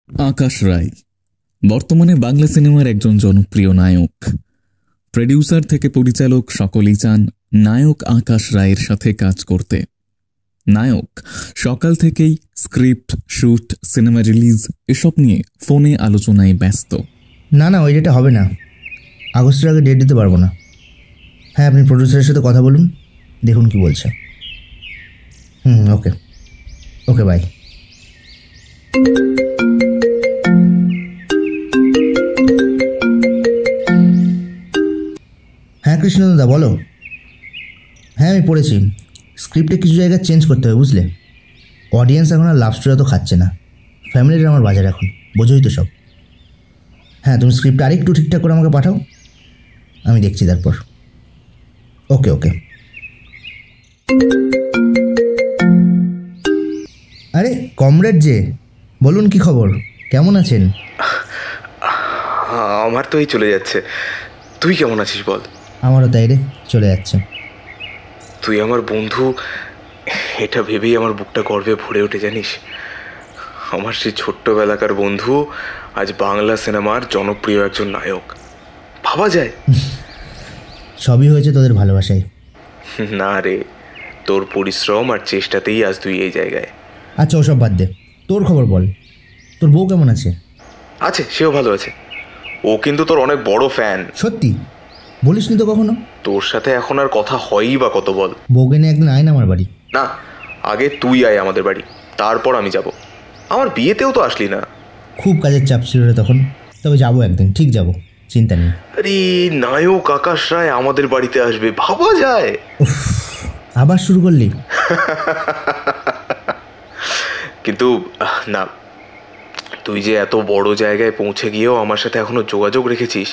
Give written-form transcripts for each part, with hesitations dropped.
আকাশ রায় বর্তমানে বাংলা সিনেমার একজন জনপ্রিয় নায়ক। প্রডিউসার থেকে পরিচালক সকলেই চান নায়ক আকাশ রায়ের সাথে কাজ করতে। নায়ক সকাল থেকেই স্ক্রিপ্ট, শুট, সিনেমা রিলিজ এসব নিয়ে ফোনে আলোচনায় ব্যস্ত। না, ওই ডেটে হবে না, আগস্টের আগে ডেট দিতে পারবো না। হ্যাঁ, আপনি প্রডিউসারের সাথে কথা বলুন, দেখুন কি বলছে। ওকে ওকে, বাই। হ্যাঁ কৃষ্ণদাদা, বলো। হ্যাঁ, আমি পড়েছি। স্ক্রিপ্টে কিছু জায়গা চেঞ্জ করতে হবে, বুঝলে। অডিয়েন্স এখন আর লাভ স্টোরি তো খাচ্ছে না। ফ্যামিলির আমার বাজার এখন, বোঝোই তো সব। হ্যাঁ, তুমি স্ক্রিপ্ট আরেকটু ঠিকঠাক করে আমাকে পাঠাও, আমি দেখছি তারপর। ওকে ওকে। আরে কমরেড যে, বলুন কি খবর, কেমন আছেন? আমার তো এই চলে যাচ্ছে। তুই কেমন আছিস বল? আমারও তাই রে, চলে যাচ্ছে। তুই আমার বন্ধু, এটা ভেবেই আমার বুকটা গর্বে ভরে ওঠে, জানিস। আমার সেই ছোট্টবেলাকার বন্ধু আজ বাংলা সিনেমার জনপ্রিয় একজন নায়ক। ভাবা যায়? সবই হয়েছে তোদের ভালোবাসায়। না রে, তোর পরিশ্রম আর চেষ্টাতেই আজ তুই এই জায়গায়। আচ্ছা, ওসব বাদ দে, তোর খবর বল। তোর বউ কেমন আছে? আছে, সেও ভালো আছে। ও কিন্তু তোর অনেক বড় ফ্যান। সত্যি? বলিসনি তো কখনো। তোর সাথে এখন আর কথা হয়ই বা কত বল। বউকে নিয়ে একদিন আয় না আমার বাড়ি। না, আগে তুই আয় আমাদের বাড়ি, তারপর আমি যাব। আমার বিয়েতেও তো আসলি না। খুব কাজের চাপ ছিল রে তখন, তবে যাবো একদিন, ঠিক যাবো, চিন্তা নেই। আরে নায়ক আকাশ রায় আমাদের বাড়িতে আসবে, ভাবা যায়? আবার শুরু করলি? কিন্তু না, তুই যে এত বড় জায়গায় পৌঁছে গিয়েও আমার সাথে এখনো যোগাযোগ রেখেছিস,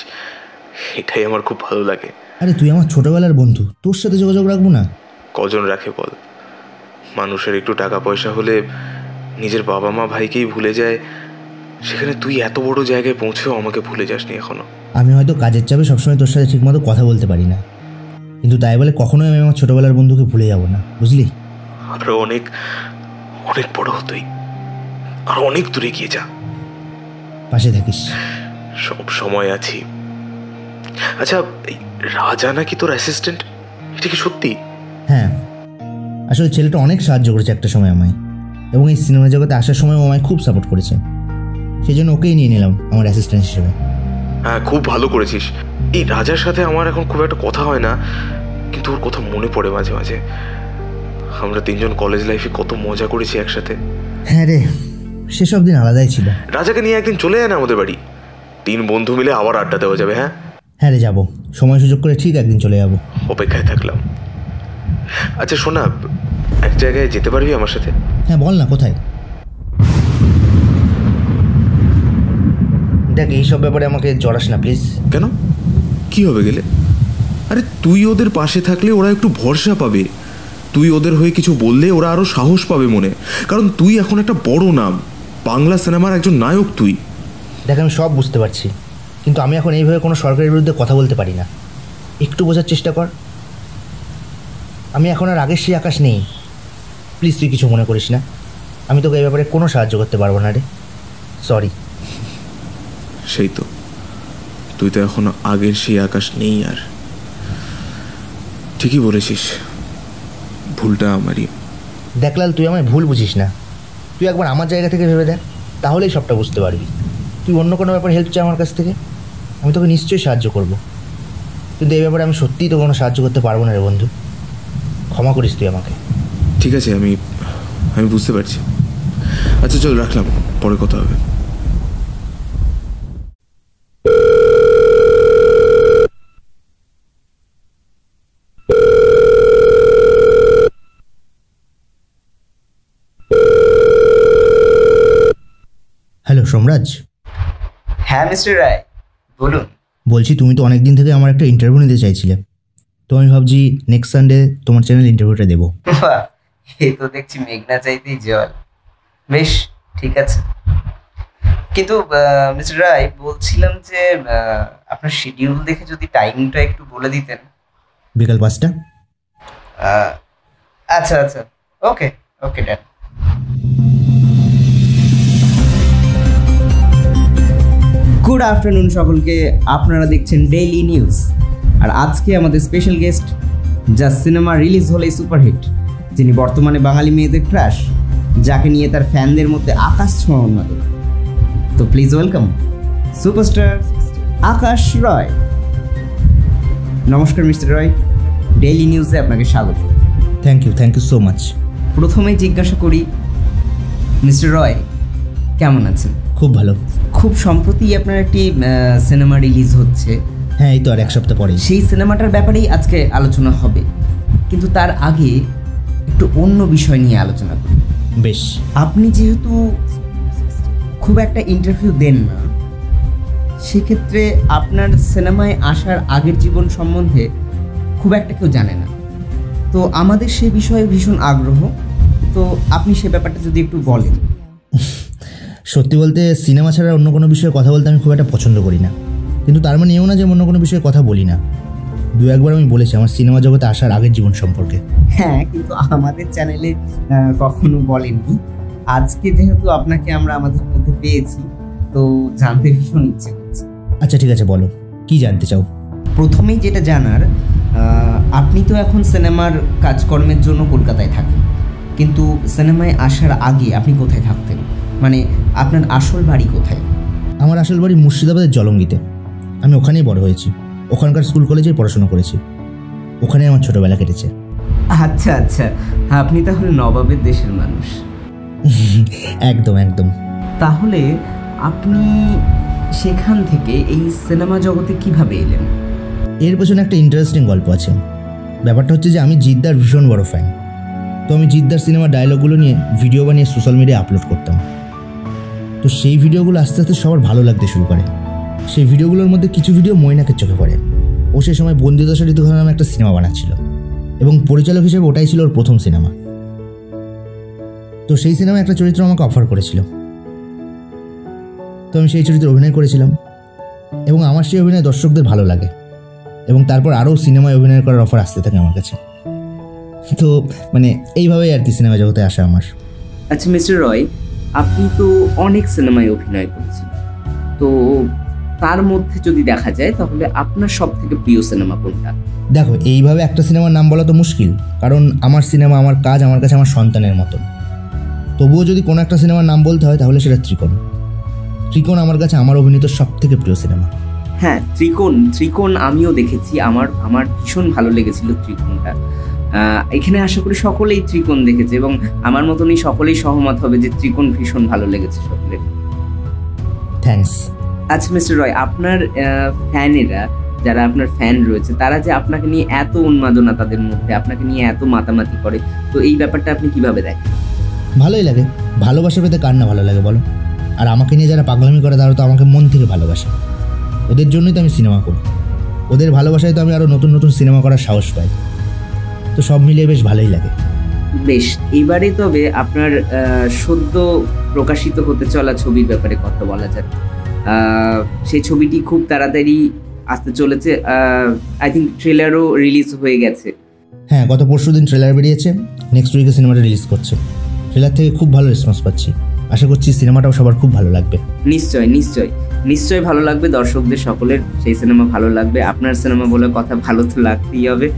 এটাই আমার খুব ভালো লাগে। আরে তুই আমার ছোটবেলার বন্ধু, তোর সাথে যোগাযোগ রাখবো না? কজন রাখে বল? মানুষের একটু টাকা পয়সা হলে নিজের বাবা মা ভাইকেই ভুলে যায়, সেখানে তুই এত বড় জায়গায় পৌঁছেও আমাকে ভুলে যাসনি এখনো। আমি হয়তো কাজের চাপে সবসময় তোর সাথে ঠিকমতো কথা বলতে পারি না, কিন্তু তাই বলে কখনোই আমি আমার ছোটবেলার বন্ধুকে ভুলে যাব না, বুঝলি। আরো অনেক অনেক বড় হতোই, আর অনেক দূরে গিয়ে যা, পাশে থাকিস। সব সময় আছি। আচ্ছা, এই রাজা নাকি তোর অ্যাসিস্ট্যান্ট, এটা কি সত্যি? হ্যাঁ, আসলে ছেলেটা অনেক সাহায্য করেছে একটা সময় আমায়, এবং এই সিনেমা জগতে আসার সময় আমায় খুব সাপোর্ট করেছে। সেই জন্য ওকেই নিয়ে নিলাম আমার অ্যাসিস্ট্যান্ট হিসেবে। হ্যাঁ, খুব ভালো করেছিস। এই রাজার সাথে আমার এখন খুব একটা কথা হয় না, কিন্তু ওর কথা মনে পড়ে মাঝে মাঝে। আমরা তিনজন কলেজ লাইফে কত মজা করেছি একসাথে। হ্যাঁ রে, সেসব দিন আলাদাই ছিল। রাজাকে নিয়ে একদিন চলে যায় না আমাদের বাড়ি, তিন বন্ধু মিলে আবার আড্ডা দেওয়া যাবে। হ্যাঁ হ্যাঁ রে, যাবো, সময় সুযোগ করে ঠিক একদিন চলে যাবো। অপেক্ষায় থাকলাম। আচ্ছা শোনা, এক জায়গায় যেতে পারবি আমার সাথে? হ্যাঁ বল না, কোথায়? দেখ, এইসব ব্যাপারে আমাকে জড়াস না প্লিজ। কেন, কি হবে গেলে? আরে তুই ওদের পাশে থাকলে ওরা একটু ভরসা পাবে, তুই ওদের হয়ে কিছু বললে ওরা আরো সাহস পাবে মনে, কারণ তুই এখন একটা বড় নাম, বাংলা সিনেমার একজন নায়ক তুই। দেখ, আমি সব বুঝতে পারছি, কিন্তু আমি এখন এইভাবে কোনো সরকারের বিরুদ্ধে কথা বলতে পারি না। একটু বোঝার চেষ্টা কর, আমি এখন আর আগের সেই আকাশ নেই। প্লিজ তুই কিছু মনে করিস না, আমি তোকে এই ব্যাপারে কোনো সাহায্য করতে পারবো না রে, সরি। সেই তো, তুই তো এখন আগের সেই আকাশ নেই আর। ঠিকই বলেছিস, ভুলটা আমারই। দেখ লাল, তুই আমায় ভুল বুঝিস না, তুই একবার আমার জায়গা থেকে ভেবে দেখ, তাহলেই সবটা বুঝতে পারবি। তুই অন্য কোনো ব্যাপারে হেল্প চাই আমার কাছ থেকে, আমি তোকে নিশ্চয়ই সাহায্য করব, কিন্তু এই ব্যাপারে আমি সত্যিই তো কোনো সাহায্য করতে পারবো না রে বন্ধু, ক্ষমা করিস তুই আমাকে। ঠিক আছে, আমি বুঝতে পারছি। আচ্ছা চল, রাখলাম, পরে কথা হবে। হ্যালো সোমরাজ। হ্যাঁ মিস্টার রায়, বলুন। বলছি, তুমি তো অনেক দিন থেকে আমার একটা ইন্টারভিউ নিতে চাইছিলে, তো আমি ভাবছি নেক্সট সানডে তোমার চ্যানেল ইন্টারভিউটা দেবো। এই তো দেখছি মেঘনা চাইতেই জল। বেশ, ঠিক আছে, কিন্তু মিস্টার রায় বলছিলাম যে আপনার শিডিউল দেখে যদি টাইমটা একটু বলে দিতেন। বিকাল 5টা। আচ্ছা আচ্ছা, ওকে ওকে, ডান। গুড আফটারনুন সকলকে, আপনারা দেখছেন ডেইলি নিউজ। আর আজকে আমাদের স্পেশাল গেস্ট, যা সিনেমা রিলিজ হলেই সুপারহিট, যিনি বর্তমানে বাঙালি মেয়েদের ক্রাশ, যাকে নিয়ে তার ফ্যানদের মধ্যে আকাশ ছোঁয়া উন্মাদনা। তো please welcome superstar Akash Roy. নমস্কার মিস্টার রয়, ডেইলি নিউজে আপনাকে স্বাগত। Thank you so much. প্রথমেই জিজ্ঞাসা করি, মিস্টার রয় কেমন আছেন? খুব ভালো। খুব সম্প্রতি আপনার একটি সিনেমা রিলিজ হচ্ছে। হ্যাঁ, এই তো আর এক সপ্তাহ পরেই। সেই সিনেমাটার ব্যাপারেই আজকে আলোচনা হবে, কিন্তু তার আগে একটু অন্য বিষয় নিয়ে আলোচনা করি। বেশ। আপনি যেহেতু খুব একটা ইন্টারভিউ দেন না, সেক্ষেত্রে আপনার সিনেমায় আসার আগের জীবন সম্বন্ধে খুব একটা কেউ জানে না। তো আমাদের সে বিষয়ে ভীষণ আগ্রহ, তো আপনি সে ব্যাপারটা যদি একটু বলেন। সত্যি বলতে সিনেমা ছাড়া অন্য কোনো বিষয়ে কথা বলতে আমি খুব একটা পছন্দ করি না, কিন্তু তার মানে এও না যে অন্য কোনো বিষয়ে কথা বলি না। দু একবার আমি বলেছি আমার সিনেমা জগতে আসার আগের জীবন সম্পর্কে। হ্যাঁ, কিন্তু আমাদের চ্যানেলে কখনো বলেননি। আজকে যেহেতু আপনাকে আমরা আমাদের মধ্যে পেয়েছি, তো জানতে ভীষণ ইচ্ছে করছে। আচ্ছা ঠিক আছে, বলো কি জানতে চাও। প্রথমেই যেটা জানার, আপনি তো এখন সিনেমার কাজকর্মের জন্য কলকাতায় থাকেন, কিন্তু সিনেমায় আসার আগে আপনি কোথায় থাকতেন? মানে আপনার আসল বাড়ি কোথায়? আমার আসল বাড়ি মুর্শিদাবাদের জলঙ্গিতে। আমি ওখানেই বড় হয়েছি, ওখানকার স্কুল কলেজেই পড়াশোনা করেছি, ওখানেই আমার ছোটোবেলা কেটেছে। আচ্ছা আচ্ছা, আপনি তাহলে নবাবের দেশের মানুষ। একদম একদম। তাহলে আপনি সেখান থেকে এই সিনেমা জগতে কিভাবে এলেন? এর পেছনে একটা ইন্টারেস্টিং গল্প আছে। ব্যাপারটা হচ্ছে যে আমি জিদ্দার ভীষণ বড় ফ্যান। তো আমি জিদ্দার সিনেমা ডায়লগগুলো নিয়ে ভিডিও বানিয়ে সোশ্যাল মিডিয়ায় আপলোড করতাম। তো সেই ভিডিওগুলো আস্তে আস্তে সবার ভালো লাগতে শুরু করে। সেই ভিডিওগুলোর মধ্যে কিছু ভিডিও মৈনাকের চোখে পড়ে। ও সেই সময় বন্দিদশা ঋতুঘর নামে একটা সিনেমা বানাচ্ছিল, এবং পরিচালক হিসেবে ওটাই ছিল ওর প্রথম সিনেমা। তো সেই সিনেমায় একটা চরিত্র আমাকে অফার করেছিল, তো আমি সেই চরিত্রে অভিনয় করেছিলাম, এবং আমার সেই অভিনয় দর্শকদের ভালো লাগে, এবং তারপর আরও সিনেমায় অভিনয় করার অফার আসতে থাকে আমার কাছে। তো মানে এইভাবেই আর কি সিনেমা জগতে আসা আমার। আচ্ছা মিস্টার রয়, আপনি তো অনেক সিনেমায় অভিনয় করেছেন, তো তার মধ্যে যদি দেখা যায় তাহলে আপনার সব থেকে প্রিয় সিনেমা কোনটা? দেখো, এইভাবে একটা সিনেমার নাম বলা তো মুশকিল, কারণ আমার সিনেমা, আমার কাজ আমার কাছে আমার সন্তানের মতন। তবুও যদি কোনো একটা সিনেমার নাম বলতে হয় তাহলে সেটা ত্রিকোণ। ত্রিকোণ আমার কাছে আমার অভিনীত সব থেকে প্রিয় সিনেমা। হ্যাঁ, ত্রিকোণ আমিও দেখেছি, আমার ভীষণ ভালো লেগেছিল ত্রিকোণটা। এখানে আশা করি সকলেই ত্রিকোণ দেখেছে, এবং আমার মতনই সকলেই সহমত হবে যে ত্রিকোণ ভীষণ ভালো লেগেছে সকলের। থ্যাঙ্কস। আচ্ছা মিস্টার রয়, আপনার ফ্যানেরা, যারা আপনার ফ্যান রয়েছে, তারা যে আপনাকে নিয়ে এত উন্মাদনা তাদের মধ্যে, আপনাকে নিয়ে এত মাতামাতি করে, তো এই ব্যাপারটা আপনি কিভাবে দেখেন? ভালোই লাগে। ভালোবাসা পেতে কার না ভালো লাগে বলো? আর আমাকে নিয়ে যারা পাগলামি করে তারা তো আমাকে মন থেকে ভালোবাসে। ওদের জন্যই তো আমি সিনেমা করি, ওদের ভালোবাসায় তো আমি আরও নতুন নতুন সিনেমা করার সাহস পাই। তো সব মিলিয়ে বেশ ভালোই লাগে। বেশ, এবারে তবে আপনার সদ্য প্রকাশিত হতে চলা ছবির ব্যাপারে কথা বলা যাক। সেই ছবিটি খুব তাড়াতাড়ি আসতে চলেছে, আই থিঙ্ক ট্রেলারও রিলিজ হয়ে গেছে। হ্যাঁ, গত পরশুদিন ট্রেলার বেরিয়েছে, নেক্সট উইকে সিনেমাটা রিলিজ করছে। ট্রেলার থেকে খুব ভালো রেসপন্স পাচ্ছি, আশা করছি সিনেমাটাও সবার খুব ভালো লাগবে। নিশ্চয় ভালো লাগবে, দর্শকদের সকলের সেই সিনেমা ভালো লাগবে। আপনার সিনেমা বলে কথা, ভালো তো লাগতেই হবে।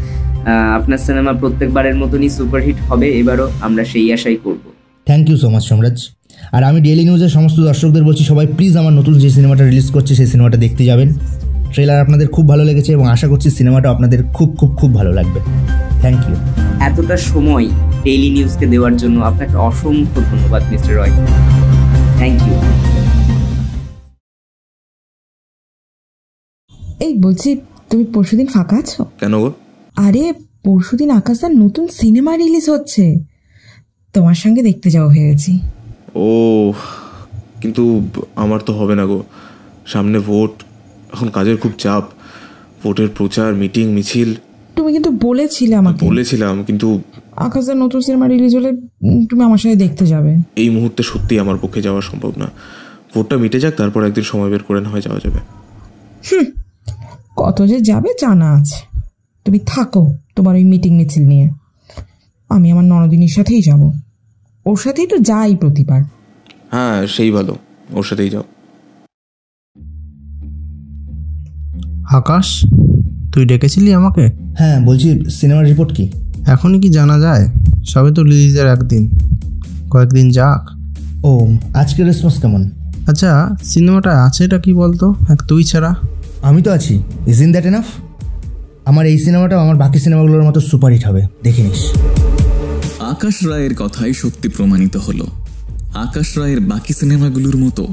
আপনার সিনেমা প্রত্যেকবারের মতনই সুপারহিট হবে, এবারও আমরা সেই আশাই করব। Thank you so much Samraj. আর আমি ডেইলি নিউজের সমস্ত দর্শকদের বলছি, সবাই প্লিজ আমার নতুন যে সিনেমাটা রিলিজ করছে সেই সিনেমাটা দেখতে যাবেন। ট্রেলার আপনাদের খুব ভালো লেগেছে, এবং আশা করছি সিনেমাটা আপনাদের খুব খুব খুব ভালো লাগবে। Thank you. এতটা সময় ডেইলি নিউজকে দেওয়ার জন্য আপনাকে অসংখ্য ধন্যবাদ মিস্টার রয়। Thank you. এই বলছি, তুমি পরশুদিন ফাঁকা আছো? কেন গো? আরে পরশুদিন আকাশদার নতুন সিনেমা রিলিজ হচ্ছে, তোমার সঙ্গে দেখতে যাও ভেবেছি। ও, কিন্তু আমার তো হবে না গো, সামনে ভোট, এখন কাজের খুব চাপ, ভোটের প্রচার, মিটিং, মিছিল। তুমি কিন্তু বলেছিলে আমাকে। বলেছিলাম, কিন্তু আকাশদার নতুন সিনেমা রিলিজ হলে তুমি আমার সাথে দেখতে যাবে। এই মুহূর্তে সত্যিই আমার পক্ষে যাওয়া সম্ভব না। ভোটটা মিটে যাক, তারপর একদিন সময় বের করে না হয় যাওয়া যাবে। কত যে যাবে জানা আছে। তুমি থাকো তোমার ওই মিটিং মিছিল নিয়ে, আমি আমার ননদিনীর সাথেই যাব। ওর সাথেই তো যাই প্রতিবার। হ্যাঁ, সেই ভালো, ওর সাথেই যাও। আকাশ, তুই ডেকেছিলি আমাকে? হ্যাঁ, বলছি সিনেমার রিপোর্ট কি? এখনই কি জানা যায়? সবে তো রিলিজের একদিন, কয়েকদিন যাক। ও, আজকের রেসপন্স কেমন? আচ্ছা, সিনেমাটা আছেটা কি বলতো, এক তুই ছাড়া? আমি তো আছি। Is in that enough? আমার এই সিনেমাটাও আমার বাকি সিনেমাগুলোর মতো সুপারহিট হবে, দেখে নিস। আকাশ রায়ের কথাই সত্যি প্রমাণিত হলো। আকাশ রায়ের বাকি সিনেমাগুলোর মতো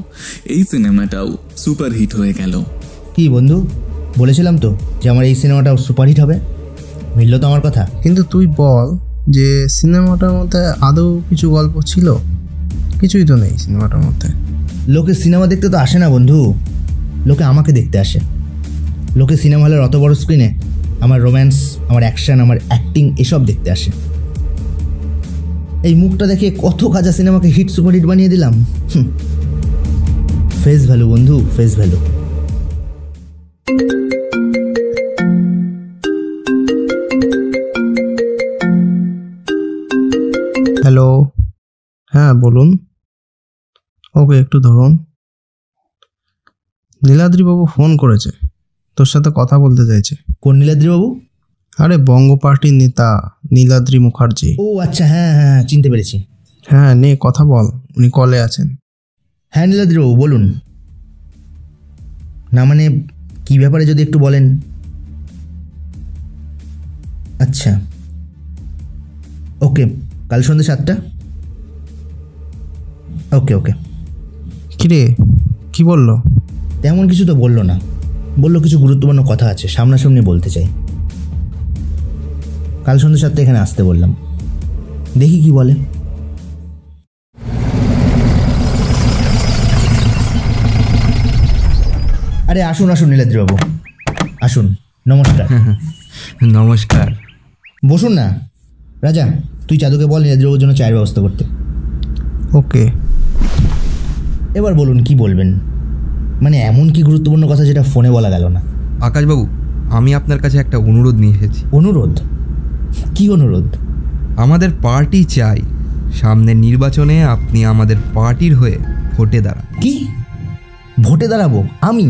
এই সিনেমাটাও সুপারহিট হয়ে গেল। কি বন্ধু, বলেছিলাম তো যে আমার এই সিনেমাটাও সুপারহিট হবে। মিলল তো আমার কথা? কিন্তু তুই বল যে সিনেমাটার মধ্যে আদৌ কিছু গল্প ছিল? কিছুই তো নেই সিনেমাটার মধ্যে। লোকে সিনেমা দেখতে তো আসে না বন্ধু, লোকে আমাকে দেখতে আসে। লোকে সিনেমা হলের অত বড় স্ক্রিনে আমার রোম্যান্স, আমার অ্যাকশন, আমার অ্যাক্টিং এসব দেখতে আসে। এই মুখটা দেখে কত কাজা সিনেমাকে হিট সুপারহিট বানিয়ে দিলাম। ফেস ভ্যালু বন্ধু, ফেস ভ্যালু। হ্যালো, হ্যাঁ বলুন। ওকে, একটু ধরুন। নীলাদ্রিবাবু ফোন করেছে, তোর সাথে কথা বলতে চাইছে। কোন নীলাদ্রি বাবু? আরে বঙ্গ পার্টির নেতা নীলাদ্রি মুখার্জি। ও আচ্ছা, হ্যাঁ হ্যাঁ, চিনতে পেরেছি। হ্যাঁ নে, কথা বল, উনি কলে আছেন। হ্যাঁ নীলাদ্রি বাবু বলুন। না মানে কি ব্যাপারে যদি একটু বলেন। আচ্ছা, ওকে, কাল সন্ধ্যে 7টা। ওকে ওকে। কিরে, কি বললো? তেমন কিছু তো বললো না, বললো কিছু গুরুত্বপূর্ণ কথা আছে, সামনাসামনি বলতে চাই। কাল সন্ধ্যে 7টা এখানে আসতে বললাম, দেখি কি বলে। আরে আসুন আসুন নীলাদ্রিবাবু, আসুন। নমস্কার। নমস্কার। বসুন না। রাজা, তুই চাঁদুকে বল নীলাদ্রিবাবুর জন্য চায়ের ব্যবস্থা করতে। ওকে। এবার বলুন কি বলবেন, মানে এমন কি গুরুত্বপূর্ণ কথা যেটা ফোনে বলা গেল না? আকাশবাবু, আমি আপনার কাছে একটা অনুরোধ নিয়ে এসেছি। অনুরোধ? কি অনুরোধ? আমাদের পার্টি চাই, সামনের নির্বাচনে আপনি আমাদের পার্টির হয়ে ভোটে দাঁড়ান। কি ভোটে দাঁড়াবো আমি?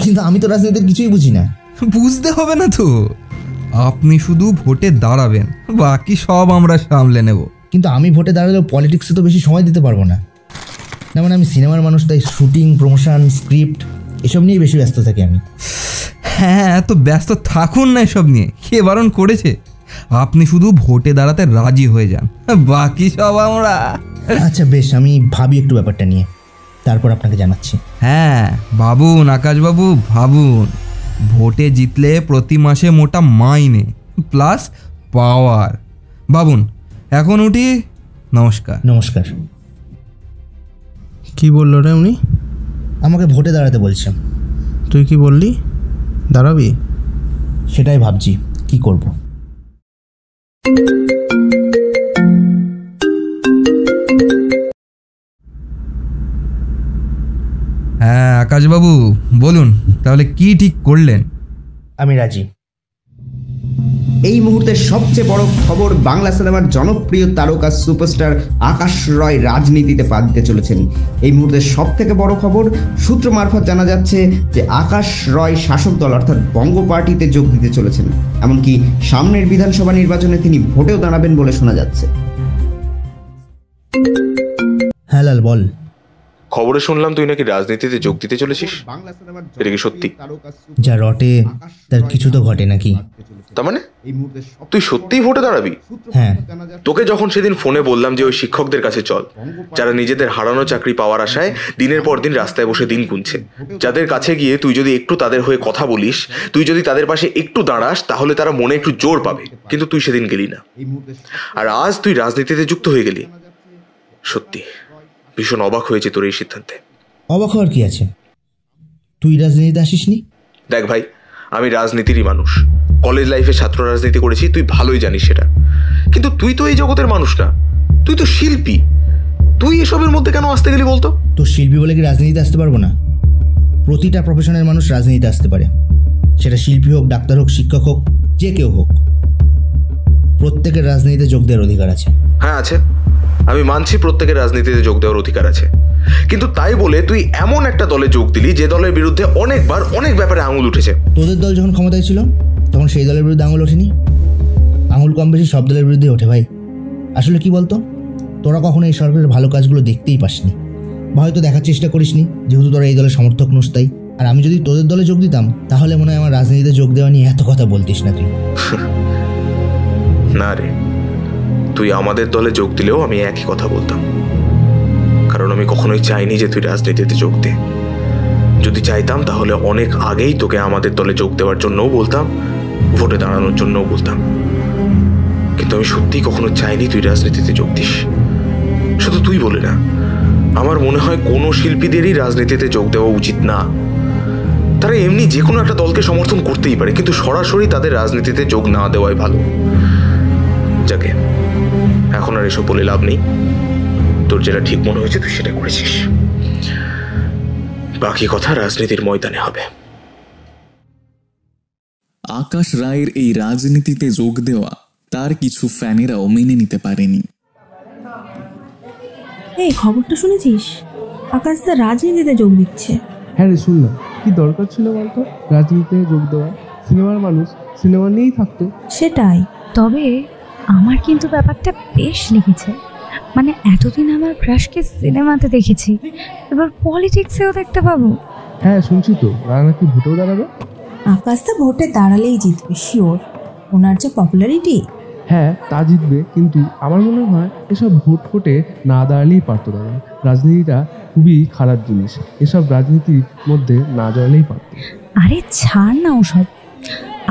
কিন্তু আমি তো রাজনীতির কিছুই বুঝি না। বুঝতে হবে না তো, আপনি শুধু ভোটে দাঁড়াবেন, বাকি সব আমরা সামলে নেব। কিন্তু আমি ভোটে দাঁড়ালেও পলিটিক্সে তো বেশি সময় দিতে পারবো না। না মানে আমি সিনেমার মানুষ, তাই শুটিং, প্রমোশন, স্ক্রিপ্ট এসব নিয়েই বেশি ব্যস্ত থাকি আমি। হ্যাঁ, এত ব্যস্ত থাকুন না এসব নিয়ে, কে বারণ করেছে? আপনি শুধু ভোটে দাঁড়াতে রাজি হয়ে যান, বাকি সব আমরা। আচ্ছা বেশ, আমি ভাবি একটু ব্যাপারটা নিয়ে, তারপর আপনাকে জানাচ্ছি। হ্যাঁ ভাবুন আকাশবাবু, ভাবুন। ভোটে জিতলে প্রতি মাসে মোটা মাইনে প্লাস পাওয়ার। ভাবুন। এখন উঠি, নমস্কার। নমস্কার। কি বললো রে উনি? আমাকে ভোটে দাঁড়াতে বলছে। তুই কি বললি, দাঁড়াবি? সেটাই ভাবছি কি করব। হ্যাঁ আকাশবাবু বলুন, তাহলে কি ঠিক করলেন? আমি রাজি। এই মুহূর্তের সবচেয়ে বড় খবর, বাংলা সিনেমার জনপ্রিয় তারকা সুপারস্টার আকাশ রয় রাজনীতিতে পা দিতে চলেছেন। এই মুহূর্তের সব থেকে বড় খবর, সূত্র মারফত জানা যাচ্ছে যে আকাশ রয় শাসক দল অর্থাৎ বঙ্গ পার্টিতে যোগ দিতে চলেছেন। এমনকি সামনের বিধানসভা নির্বাচনে তিনি ভোটেও দাঁড়াবেন বলে শোনা যাচ্ছে। হ্যাঁ লাল বল। খবরে শুনলাম তুই নাকি রাজনীতিতে যোগ দিতে চলেছিস, এটা কি সত্যি? যা রটে তার কিছু তো ঘটে নাকি? তার মানে তুই সত্যিই ভোটে দাঁড়াবি? হ্যাঁ। তোকে যখন সেদিন ফোনে বললাম যে ওই শিক্ষকদের কাছে চল, যারা নিজেদের হারানো চাকরি পাওয়ার আশায় দিনের পর দিন রাস্তায় বসে দিন গুনছে, যাদের কাছে গিয়ে তুই যদি একটু তাদের হয়ে কথা বলিস, তুই যদি তাদের পাশে একটু দাঁড়াস, তাহলে তারা মনে একটু জোর পাবে, কিন্তু তুই সেদিন গেলি না। আর আজ তুই রাজনীতিতে যুক্ত হয়ে গেলি। সত্যি ভীষণ অবাক হয়েছে তোর এই সিদ্ধান্তে। অবাক হওয়ার কি আছে? তুই রাজনীতিতে আসিসনি? দেখ ভাই, আমি রাজনীতিরই মানুষ, কলেজ লাইফে ছাত্র রাজনীতি করেছি, তুই ভালোই জানিস সেটা। কিন্তু তুই তো এই জগতের মানুষ না, তুই তো শিল্পী। তুই এসবের মধ্যে কেন আসতে গেলি বলতো? তো শিল্পী বলে কি রাজনীতিতে আসতে পারবো না? প্রতিটা প্রফেশনের মানুষ রাজনীতিতে আসতে পারে, সেটা শিল্পী হোক, ডাক্তার হোক, শিক্ষক হোক, যে কেউ হোক। প্রত্যেকের রাজনীতিতে যোগ দেওয়ার অধিকার আছে। হ্যাঁ আছে, আমি মানছি প্রত্যেকের রাজনীতিতে যোগ দেওয়ার অধিকার আছে, কিন্তু তাই বলে তুই এমন একটা দলে যোগ দিলি যে দলের বিরুদ্ধে অনেকবার অনেক ব্যাপারে আঙুল উঠেছে। তোদের দল যখন ক্ষমতায় ছিল তখন সেই দলের বিরুদ্ধে আঙুল ওঠেনি? আঙুল কম বেশি সব দলের বিরুদ্ধে ওঠে ভাই। আসলে কি বলতো, তোরা কখনো এই সরকারের ভালো কাজগুলো দেখতেই পাসনি বা হয়তো দেখার চেষ্টা করিসনি, যেহেতু তোরা এই দলের সমর্থক নোস তাই। আর আমি যদি তোদের দলে যোগ দিতাম তাহলে মনে হয় আমার রাজনীতিতে যোগ দেওয়া নিয়ে এত কথা বলতিস না তুই। না রে, তুই আমাদের দলে যোগ দিলেও আমি একই কথা বলতাম, কারণ আমি কখনোই চাইনি যে তুই রাজনীতিতে যোগ দে। যদি চাইতাম তাহলে অনেক আগেই তোকে আমাদের দলে যোগ দেওয়ার জন্যও বলতাম, ভোটে দাঁড়ানোর জন্যও বলতাম। কিন্তু আমি সত্যিই কখনো চাইনি তুই রাজনীতিতে যোগ দিস। শুধু তুই বলে না, আমার মনে হয় কোনো শিল্পীদেরই রাজনীতিতে যোগ দেওয়া উচিত না। তারা এমনি যে কোনো একটা দলকে সমর্থন করতেই পারে, কিন্তু সরাসরি তাদের রাজনীতিতে যোগ না দেওয়াই ভালো। যাকে এখন আর এসব বলে লাভ নেই। তোর যেটা ঠিক মনে হয়েছে তুই সেটা করেছিস, বাকি কথা রাজনীতির ময়দানে হবে। আকাশ রায়ের এই রাজনীতিতে যোগ দেওয়া তার কিছু ফ্যানেরাও মেনে নিতে পারেনি। এই খবরটা শুনেছিস? আকাশ দা রাজনীতিতে যোগ দিচ্ছে। হ্যাঁ রে, শুনলাম। কি দরকার ছিল বলতো রাজনীতিতে যোগ দেওয়া? সিনেমার মানুষ সিনেমা নিয়েই থাকতো। সেটাই। তবে আমার কিন্তু ব্যাপারটা বেশ লেগেছে। মানে এতদিন আমার ক্রাশকে সিনেমাতে দেখেছি, এবার পলিটিক্সেও দেখতে পাবো। হ্যাঁ শুনছি তো, রানা কি ভোটেও দাঁড়াবে? আকাশ দা ভোটে দাঁড়ালেই জিতবে শিওর, ওনার যে পপুলারিটি। হ্যাঁ তা জিতবে, কিন্তু আমার মনে হয় এসব ভোট ফোটে না দাঁড়ালেই পারতো দাঁড়ানো। রাজনীতিটা খুবই খারাপ জিনিস, এসব রাজনীতির মধ্যে না দাঁড়ালেই পারতো। আরে ছাড় না ওসব,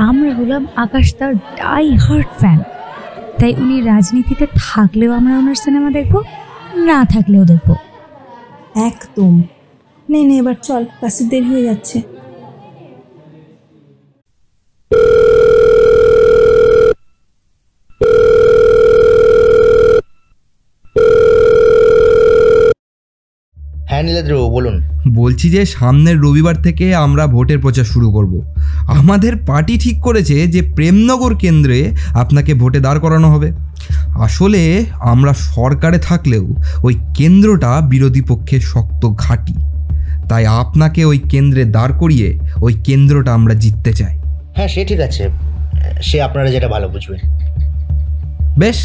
আমরা হলাম আকাশ দার ডাই হার্ট ফ্যান, তাই উনি রাজনীতিতে থাকলেও আমরা ওনার সিনেমা দেখবো, না থাকলেও দেখবো। একদম। নে এবার চল, কাছে দেরি হয়ে যাচ্ছে। হ্যাঁ নীলেন্দ্রবাবু বলুন। বলছি যে সামনের রবিবার থেকে আমরা ভোটের প্রচার শুরু করব। আমাদের পার্টি ঠিক করেছে যে প্রেমনগর কেন্দ্রে আপনাকে ভোটে দাঁড় করানো হবে। আসলে আমরা সরকারে থাকলেও ওই কেন্দ্রটা বিরোধী পক্ষের শক্ত ঘাঁটি, তাই আপনাকে ওই কেন্দ্রে দাঁড় করিয়ে ওই কেন্দ্রটা আমরা জিততে চাই। হ্যাঁ সে ঠিক আছে, সে আপনারা যেটা ভালো বুঝবেন। বেশ,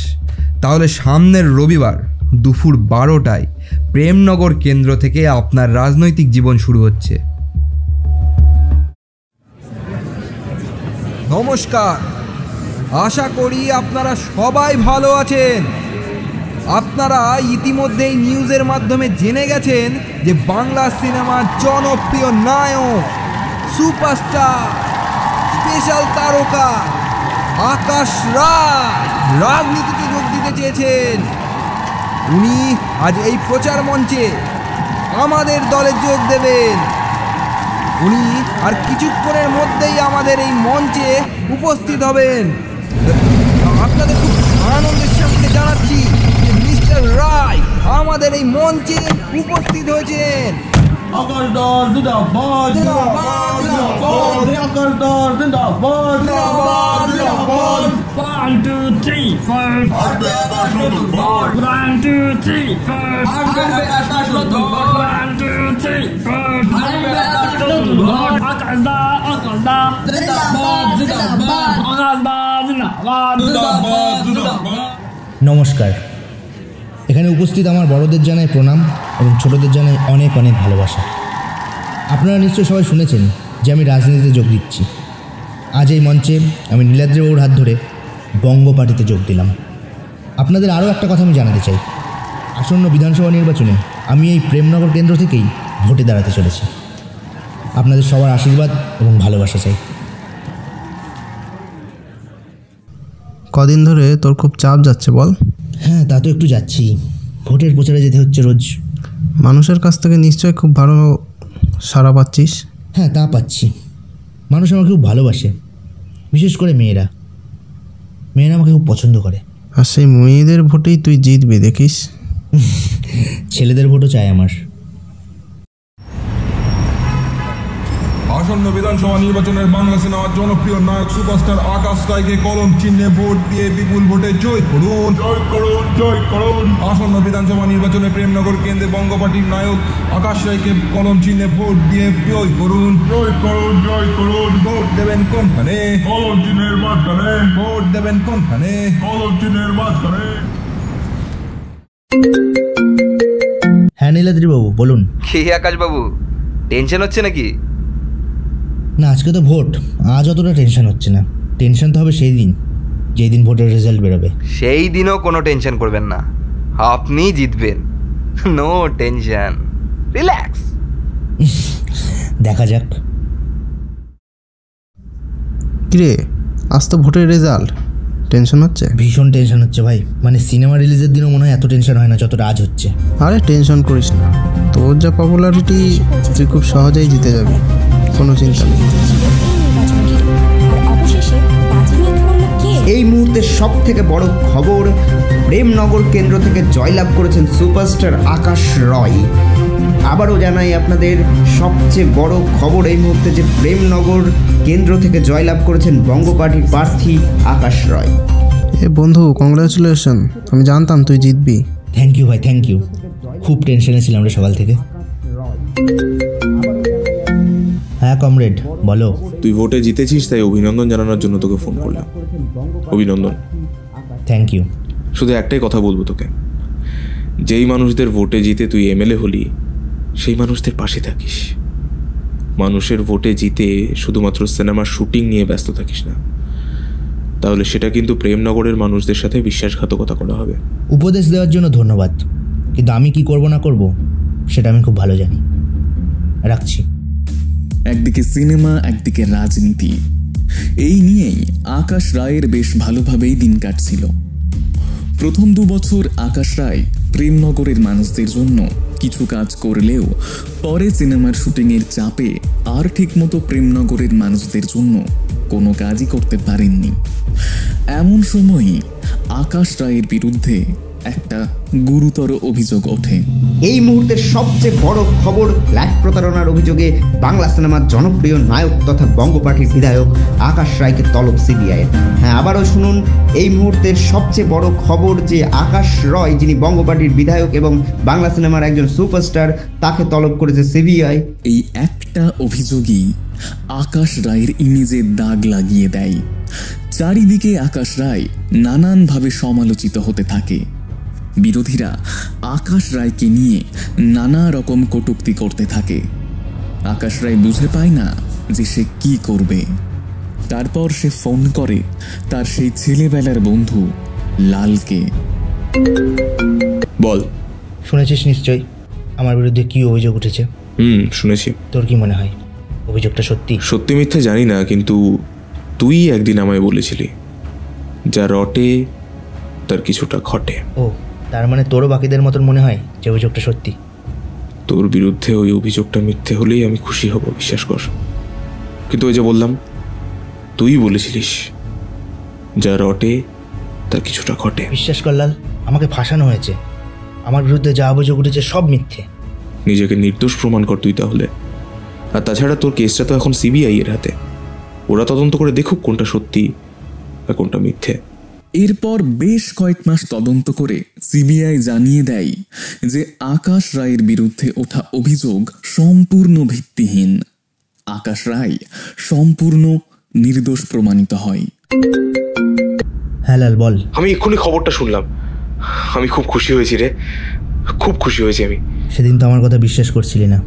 তাহলে সামনের রবিবার দুপুর 12টায় প্রেমনগর কেন্দ্র থেকে আপনার রাজনৈতিক জীবন শুরু হচ্ছে। নমস্কার, আশা করি আপনারা সবাই ভালো আছেন। আপনারা ইতিমধ্যেই নিউজের মাধ্যমে জেনে গেছেন যে বাংলা সিনেমার জনপ্রিয় নায়ক, সুপারস্টার, স্পেশাল তারকা আকাশ রায় রাজনীতিতে যোগ দিতে চেয়েছেন। উনি আজ এই প্রচার মঞ্চে আমাদের দলে যোগ দেবেন। উনি আর কিছুক্ষণের মধ্যেই আমাদের এই মঞ্চে উপস্থিত হবেন। আপনাদের খুব আনন্দের সঙ্গে জানাচ্ছি যে মিস্টার রায় আমাদের এই মঞ্চে উপস্থিত হয়েছেন। আকাশদার জিন্দাবাদ, জিন্দাবাদ, জিন্দাবাদ, আকাশদার জিন্দাবাদ, জিন্দাবাদ, জিন্দাবাদ। 1 2 3 4 আসবে আকাশ নতুন ভোট। 1 2 3 4 আসবে আকাশ নতুন ভোট। 1 2 3 4 আসবে আকাশ নতুন ভোট। আকাশদার, আকাশদার জিন্দাবাদ, জিন্দাবাদ, আকাশদার জিন্দাবাদ, জিন্দাবাদ, জিন্দাবাদ। নমস্কার। এখানে উপস্থিত আমার বড়দের জানাই প্রণাম এবং ছোটদের জানাই অনেক অনেক ভালোবাসা। আপনারা নিশ্চয়ই সবাই শুনেছেন যে আমি রাজনীতিতে যোগ দিচ্ছি। আজ এই মঞ্চে আমি নীলাদ্রিবাবুর হাত ধরে বঙ্গ পার্টিতে যোগ দিলাম। আপনাদের আরও একটা কথা আমি জানাতে চাই, আসন্ন বিধানসভা নির্বাচনে আমি এই প্রেমনগর কেন্দ্র থেকেই ভোটে দাঁড়াতে চলেছি। আপনাদের সবার আশীর্বাদ এবং ভালোবাসা চাই। কদিন ধরে তোর খুব চাপ যাচ্ছে বল? হ্যাঁ তা তো একটু যাচ্ছি, ভোটের প্রচারে যেতে হচ্ছে রোজ। মানুষের কাছ থেকে নিশ্চয়ই খুব ভালো সাড়া পাচ্ছিস? হ্যাঁ তা পাচ্ছি, মানুষ আমাকে খুব ভালোবাসে, বিশেষ করে মেয়েরা আমাকে খুব পছন্দ করে। আর সেই মেয়েদের ভোটেই তুই জিতবি দেখিস। ছেলেদের ভোটও চাই আমার। আসন্ন আসন্ন বিধানসভা নির্বাচনের বাংলা সিনেমার জনপ্রিয় নায়ক সুপারস্টার আকাশ রায়কে কলম চিহ্নে ভোট দিয়ে বিপুল ভোটে জয় করুন, জয় করুন, জয় করুন। আসন্ন বিধানসভা নির্বাচনে প্রেমনগর কেন্দ্রে বঙ্গ পার্টির নায়ক আকাশ রায়কে কলম চিহ্নে ভোট দিয়ে জয় করুন, জয় করুন, জয় করুন। ভোট দেবেন কোনখানে? কলম চিহ্নের মাঝখানে। ভোট দেবেন কোনখানে? কলম চিহ্নের মাঝখানে। হ্যাঁ নীলাদ্রিবাবু বলুন। কে আকাশবাবু, টেনশন হচ্ছে নাকি? না, আজকে তো ভোট, আজ অতটা টেনশন হচ্ছে না। টেনশন তো হবে সেই দিন যেই দিন ভোটের রেজাল্ট বেরোবে। সেই দিনও কোনো টেনশন করবেন না, আপনি জিতবেন। No tension, relax. দেখা যাক। কিরে, আজ তো ভোটের রেজাল্ট, টেনশন হচ্ছে? ভীষণ টেনশন হচ্ছে ভাই। মানে সিনেমা রিলিজের দিনও মনে হয় এত টেনশন হয় না যতটা আজ হচ্ছে। আরে টেনশন করিস না, তোর যা পপুলারিটি তুই খুব সহজেই জিতে যাবি, কোনো চিন্তা নেই। এই মুহূর্তের সব থেকে বড় খবর, প্রেমনগর কেন্দ্র থেকে জয়লাভ করেছেন সুপারস্টার আকাশ রয়। আবারও জানাই আপনাদের সবচেয়ে বড় খবর এই মুহূর্তে, যে প্রেমনগর কেন্দ্র থেকে জয়লাভ করেছেন বঙ্গ পার্টির প্রার্থী আকাশ রয়। এ বন্ধু, কংগ্রাচুলেশন, আমি জানতাম তুই জিতবি। থ্যাংক ইউ ভাই, থ্যাংক ইউ। খুব টেনশনে ছিলাম রে সকাল থেকে। হ্যাঁ কমরেড বলো। তুই ভোটে জিতেছিস, তাই অভিনন্দন জানানোর জন্য তোকে ফোন করলাম। অভিনন্দন। Thank you. শুধু একটাই কথা বলবো তোকে, যেই মানুষদের ভোটে জিতে তুই এমএলএ হলি, সেই মানুষদের পাশে থাকিস। মানুষের ভোটে জিতে শুধুমাত্র সিনেমার শুটিং নিয়ে ব্যস্ত থাকিস না, তাহলে সেটা কিন্তু প্রেমনগরের মানুষদের সাথে বিশ্বাসঘাতকতা করা হবে। উপদেশ দেওয়ার জন্য ধন্যবাদ, কিন্তু আমি কি করব না করব সেটা আমি খুব ভালো জানি। রাখছি। একদিকে সিনেমা, একদিকে রাজনীতি, এই নিয়েই আকাশ রায়ের বেশ ভালোভাবেই দিন কাটছিল। প্রথম 2 বছর আকাশ রায় প্রেমনগরের মানুষদের জন্য কিছু কাজ করলেও পরে সিনেমার শুটিংয়ের চাপে আর ঠিকমতো প্রেমনগরের মানুষদের জন্য কোনো কাজই করতে পারেননি। এমন সময়ই আকাশ রায়ের বিরুদ্ধে একটা গুরুতর অভিযোগ ওঠে। এই মুহূর্তের সবচেয়ে বড় খবর, ফ্ল্যাট প্রতারণার অভিযোগে বাংলা সিনেমার জনপ্রিয় নায়ক তথা বঙ্গ পার্টির বিধায়ক আকাশ রায়কে তলব সিবিআইয়ের। হ্যাঁ, আবারও শুনুন, এই মুহূর্তের সবচেয়ে বড় খবর যে আকাশ রয়, যিনি বঙ্গ পার্টির বিধায়ক এবং বাংলা সিনেমার একজন সুপারস্টার, তাকে তলব করেছে সিবিআই। এই একটা অভিযোগই আকাশ রায়ের ইমেজে দাগ লাগিয়ে দেয়। চারিদিকে আকাশ রায় নানানভাবে সমালোচিত হতে থাকে। বিরোধীরা আকাশ রায়কে নিয়ে নানা রকম কটূক্তি করতে থাকে। আকাশ রায় বুঝে পায় না যে সে কি করবে। তারপর সে ফোন করে তার সেই ছেলেবেলার বন্ধু লালকে। বল। শুনেছিস নিশ্চয়ই আমার বিরুদ্ধে কি অভিযোগ উঠেছে? শুনেছি। তোর কি মনে হয় অভিযোগটা সত্যি? সত্যি মিথ্যে জানি না, কিন্তু তুই একদিন আমায় বলেছিলি, যা রটে তার কিছুটা ঘটে। ও, তার মানে তোরও বাকিদের মতন মনে হয় যে অভিযোগটা সত্যি? তোর বিরুদ্ধে ওই অভিযোগটা মিথ্যে হলেই আমি খুশি হব, বিশ্বাস কর। কিন্তু ওই যে বললাম, তুই বলেছিলিস যা রটে তার কিছুটা ঘটে। বিশ্বাস কর লাল, আমাকে ফাঁসানো হয়েছে। আমার বিরুদ্ধে যা অভিযোগ উঠেছে সব মিথ্যে। নিজেকে নির্দোষ প্রমাণ কর তুই তাহলে। আর তাছাড়া তোর কেসটা তো এখন সিবিআই এর হাতে, ওরা তদন্ত করে দেখুক কোনটা সত্যি আর কোনটা মিথ্যে। এরপর বেশ কয়েক মাস তদন্ত করে সিবিআই জানিয়ে দেয় যে আকাশ রায়ের বিরুদ্ধে ওঠা অভিযোগ সম্পূর্ণ ভিত্তিহীন। আকাশ রায় সম্পূর্ণ নির্দোষ প্রমাণিত হয়। হ্যাঁ লাল বল। আমি এক্ষুনি খবরটা শুনলাম, আমি খুব খুশি হয়েছি রে, খুব খুশি হয়েছি আমি। সেদিন তো আমার কথা বিশ্বাস করছিলি না,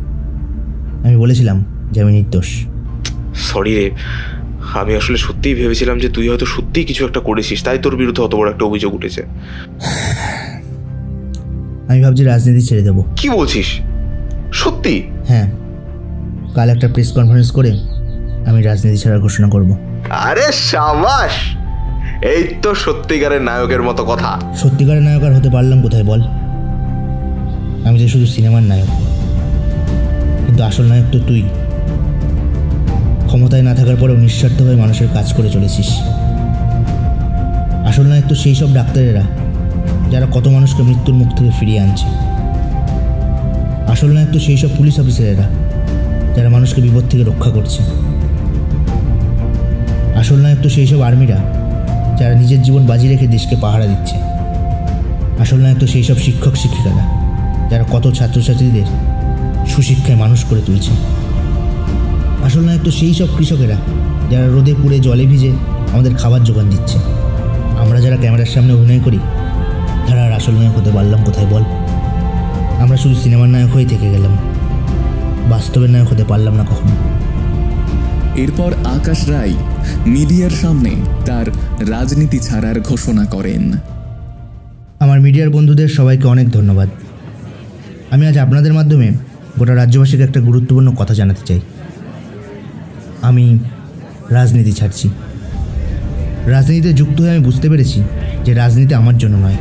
আমি বলেছিলাম যে আমি নির্দোষ। সরি রে, আমি আসলে সত্যিই ভেবেছিলাম যে তুই হয়তো সত্যিই কিছু একটা করেছিস, তাই তোর বিরুদ্ধে অত বড় একটা অভিযোগ উঠেছে। আমি ভাবছি রাজনীতি ছেড়ে দেবো। কি বলছিস? সত্যি? হ্যাঁ, কাল একটা প্রেস কনফারেন্স করে আমি রাজনীতি ছাড়ার ঘোষণা করব। আরে শাবাশ, এই তো সত্যিকারের নায়কের মতো কথা। সত্যিকারের নায়ক আর হতে পারলাম কোথায় বল? আমি তো শুধু সিনেমার নায়ক, কিন্তু আসল নায়ক তো তুই। ক্ষমতায় না থাকার পরেও নিঃস্বার্থভাবে মানুষের কাজ করে চলেছিস। আসল নায়ক তো সেই সব ডাক্তারেরা যারা কত মানুষকে মৃত্যুর মুখ থেকে ফিরিয়ে আনছে। আসল নায়ক তো সেই সব পুলিশ অফিসারেরা যারা মানুষকে বিপদ থেকে রক্ষা করছে। আসল নায়ক তো সেই সব আর্মিরা যারা নিজের জীবন বাজি রেখে দেশকে পাহারা দিচ্ছে। আসল নায়ক তো সেই সব শিক্ষক শিক্ষিকারা যারা কত ছাত্রছাত্রীদের সুশিক্ষায় মানুষ করে তুলছে। আসল নায়ক তো সেই সব কৃষকেরা যারা রোদে পুড়ে জলে ভিজে আমাদের খাবার জোগান দিচ্ছে। আমরা যারা ক্যামেরার সামনে অভিনয় করি তারা আর আসল নায়ক হতে পারলাম কোথায় বল? আমরা শুধু সিনেমার নায়ক হয়ে থেকে গেলাম, বাস্তবের নায়ক হতে পারলাম না কখনো। এরপর আকাশ রায় মিডিয়ার সামনে তার রাজনীতি ছাড়ার ঘোষণা করেন। আমার মিডিয়ার বন্ধুদের সবাইকে অনেক ধন্যবাদ। আমি আজ আপনাদের মাধ্যমে গোটা রাজ্যবাসীকে একটা গুরুত্বপূর্ণ কথা জানাতে চাই। আমি রাজনীতি ছাড়ছি। রাজনীতিতে যুক্ত হয়ে আমি বুঝতে পেরেছি যে রাজনীতি আমার জন্য নয়।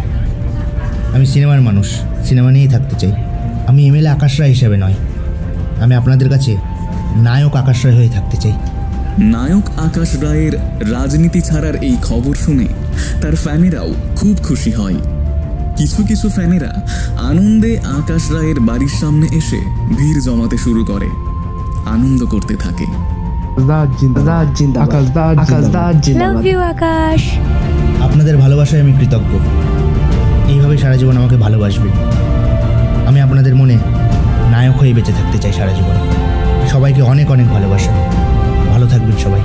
আমি সিনেমার মানুষ, সিনেমা নিয়েই থাকতে চাই। আমি এমএলএ আকাশ রায় হিসেবে নয়, আমি আপনাদের কাছে নায়ক আকাশ রায় হয়ে থাকতে চাই। নায়ক আকাশ রায়ের রাজনীতি ছাড়ার এই খবর শুনে তার ফ্যানেরাও খুব খুশি হয়। কিছু কিছু ফ্যানেরা আনন্দে আকাশ রায়ের বাড়ির সামনে এসে ভিড় জমাতে শুরু করে, আনন্দ করতে থাকে। আপনাদের ভালোবাসায় আমি কৃতজ্ঞ। এইভাবে সারা জীবন আমাকে ভালোবাসবেন। আমি আপনাদের মনে নায়ক হয়ে বেঁচে থাকতে চাই সারা জীবন। সবাইকে অনেক অনেক ভালোবাসা। ভালো থাকবেন সবাই।